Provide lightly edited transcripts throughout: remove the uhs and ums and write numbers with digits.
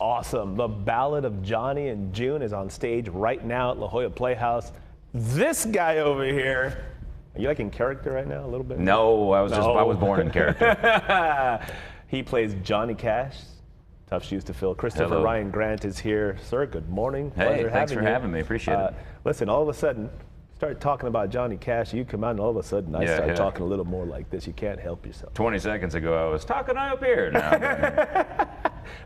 awesome. The Ballad of Johnny and June is on stage right now at La Jolla Playhouse. This guy over here, are you like in character right now a little bit? No, I was born in character. He plays Johnny Cash. Tough shoes to fill. Christopher Hello. Ryan Grant is here. Sir, good morning. Hey, Pleasure thanks for you. having me. Appreciate it. Listen, all of a sudden, start talking about Johnny Cash, you come out and all of a sudden I start talking a little more like this. You can't help yourself. 20 seconds ago, I was talking up here. Now,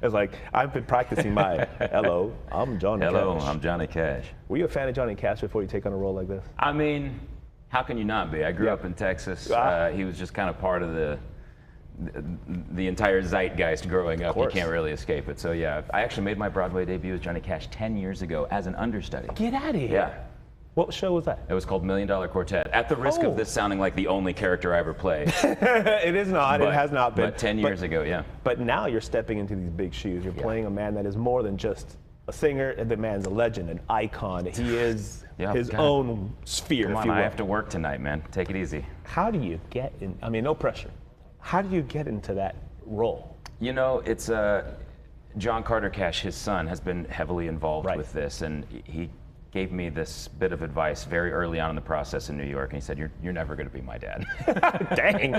It's like, I've been practicing my, hello, I'm Johnny Cash. hello, I'm Johnny Cash. Were you a fan of Johnny Cash before you take on a role like this? I mean, how can you not be? I grew up in Texas. He was just kind of part of the entire zeitgeist growing up. You can't really escape it. So yeah, I actually made my Broadway debut as Johnny Cash 10 years ago as an understudy. Get out of here. Yeah. What show was that? It was called $1 Million Quartet. At the risk of this sounding like the only character I ever played. It is not. It has not been. But 10 years ago, yeah. But now you're stepping into these big shoes. You're playing a man that is more than just a singer. The man's a legend, an icon. He is his own sphere, Come if on, you will. I have to work tonight, man. Take it easy. How do you get in? I mean, no pressure. How do you get into that role? You know, it's John Carter Cash, his son, has been heavily involved with this, and he gave me this bit of advice very early on in the process in New York, and he said, "You're never going to be my dad." Dang.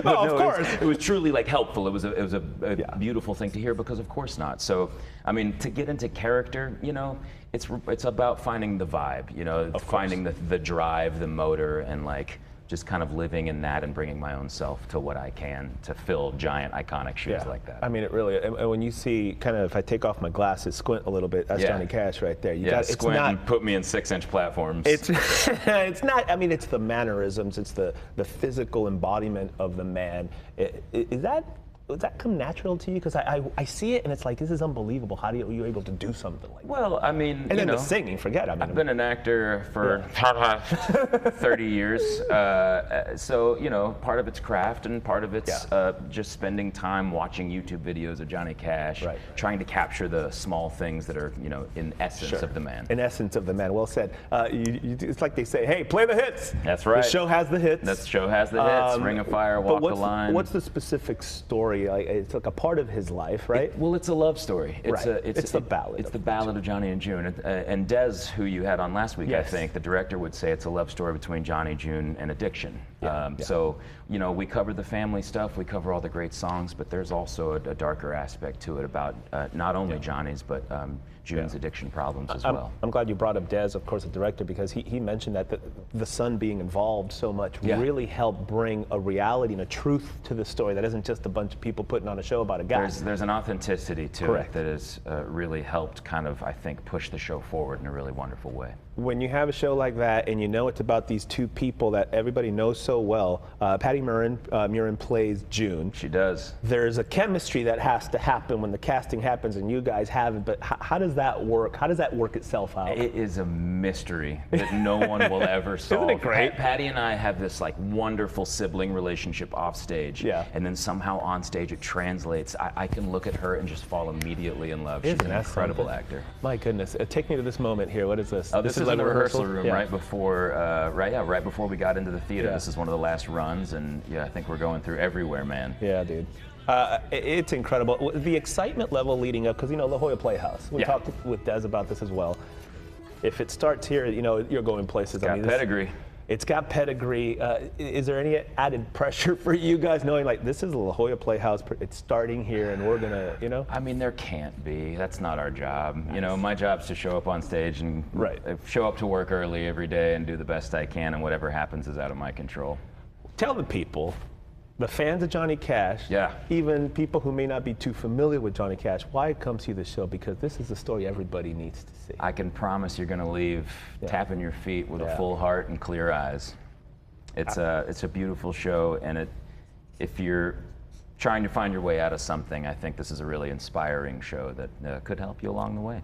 Well, of course. It was truly like helpful. It was a beautiful thing to hear, because of course not. So, I mean, to get into character, you know, it's about finding the vibe, you know, finding the drive, the motor, and like just kind of living in that and bringing my own self to what I can to fill giant iconic shoes like that. I mean, it really, and when you see kind of, if I take off my glasses, squint a little bit, that's Johnny Cash right there. You got, squint and put me in 6-inch platforms. It's it's not, I mean, it's the mannerisms, it's the physical embodiment of the man. Does that come natural to you? Because I see it and it's like, this is unbelievable. How are you able to do something like that? Well, I mean, and then the singing, forget. I mean, I've been an actor for 30 years. So, you know, part of it's craft and part of it's just spending time watching YouTube videos of Johnny Cash, trying to capture the small things that are, you know, in essence of the man. In essence of the man. Well said. It's like they say, hey, play the hits. That's right. The show has the hits. The show has the hits. Ring of Fire, Walk the Line. What's the specific story? Like, it's like a part of his life, right? Well, it's a love story. It's the ballad. It's the Ballad of Johnny and June. And Des, who you had on last week, I think, the director would say it's a love story between Johnny, June, and addiction. So, you know, we cover the family stuff, we cover all the great songs, but there's also a darker aspect to it about not only Johnny's, but June's addiction problems as well. I'm glad you brought up Des, of course, the director, because he mentioned that the son being involved so much really helped bring a reality and a truth to the story that isn't just a bunch of people putting on a show about a guy. There's an authenticity to it that has really helped kind of, I think, push the show forward in a really wonderful way. When you have a show like that and you know it's about these two people that everybody knows so well, Patty Murin plays June. She does. There's a chemistry that has to happen when the casting happens and you guys have it, but how does that work? How does that work itself out? It is a mystery that no one will ever solve. Isn't it great? Patty and I have this like wonderful sibling relationship off stage, and then somehow on stage it translates. I can look at her and just fall immediately in love. She's an incredible actor. My goodness, take me to this moment here. What is this? This is in the rehearsal room right before we got into the theater. This is one of the last runs, and I think we're going through everywhere, man. Yeah, dude. It's incredible. The excitement level leading up, because, you know, La Jolla Playhouse. We talked with Des about this as well. If it starts here, you know, you're going places. It's got pedigree. It's got pedigree. Is there any added pressure for you guys knowing, like, this is La Jolla Playhouse, it's starting here and we're gonna, you know? I mean, there can't be. That's not our job. Nice. You know, my job's to show up on stage and show up to work early every day and do the best I can, and whatever happens is out of my control. Tell the people, the fans of Johnny Cash, even people who may not be too familiar with Johnny Cash, why come see the show? Because this is the story everybody needs to see. I can promise you're going to leave tapping your feet with a full heart and clear eyes. It's a beautiful show, and if you're trying to find your way out of something, I think this is a really inspiring show that could help you along the way.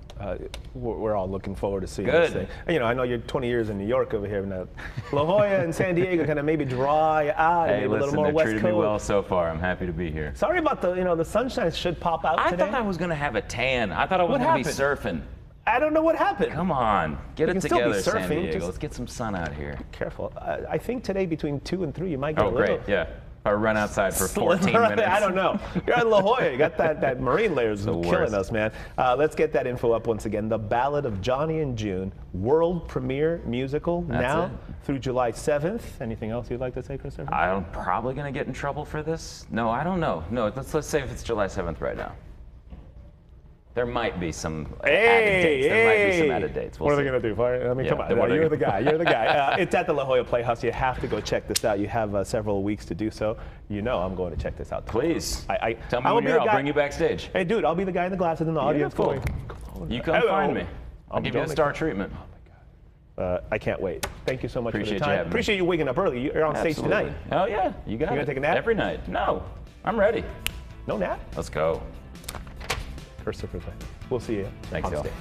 We're all looking forward to seeing this thing. You know, I know you're 20 years in New York over here. Now, La Jolla and San Diego kind of maybe draw you out. Hey, maybe a little more West Coast. They've treated me well so far. I'm happy to be here. Sorry about the sunshine should pop out today. I thought I was going to have a tan. I thought I was going to be surfing. I don't know what happened. Come on, get it together, still be surfing, San Diego. Let's get some sun out here. Careful. I think today between 2 and 3 you might get a little. Oh, great, yeah. Or run outside for 14 minutes. I don't know. You're in La Jolla. You got that marine layers killing worst. us, man. Let's get that info up once again. The Ballad of Johnny and June, world premiere musical now it. through July 7th. Anything else you'd like to say, Christopher? I'm probably going to get in trouble for this. No, I don't know. No, let's say if it's July 7th right now. There might be some added dates. There might be some added dates. We'll what are see. they going to do? I mean, Yeah, come on. then what are You're they the guy. You're the guy. It's at the La Jolla Playhouse. You have to go check this out. You have several weeks to do so. You know I'm going to check this out. Please. Tell me I'll when be you're the I'll guy- bring you backstage. Hey, dude, I'll be the guy in the glasses in the audience Beautiful. going. You come Hello. find me. I'll give you Don't the make star me- treatment. I can't wait. Thank you so much Appreciate for you the time. having me. Appreciate you waking up early. You're on stage Absolutely. tonight. Oh yeah, you got it. gonna take a nap? Every night. No, I'm ready. No nap? Let's go. Christopher, we'll see you Thanks, on y'all. stage.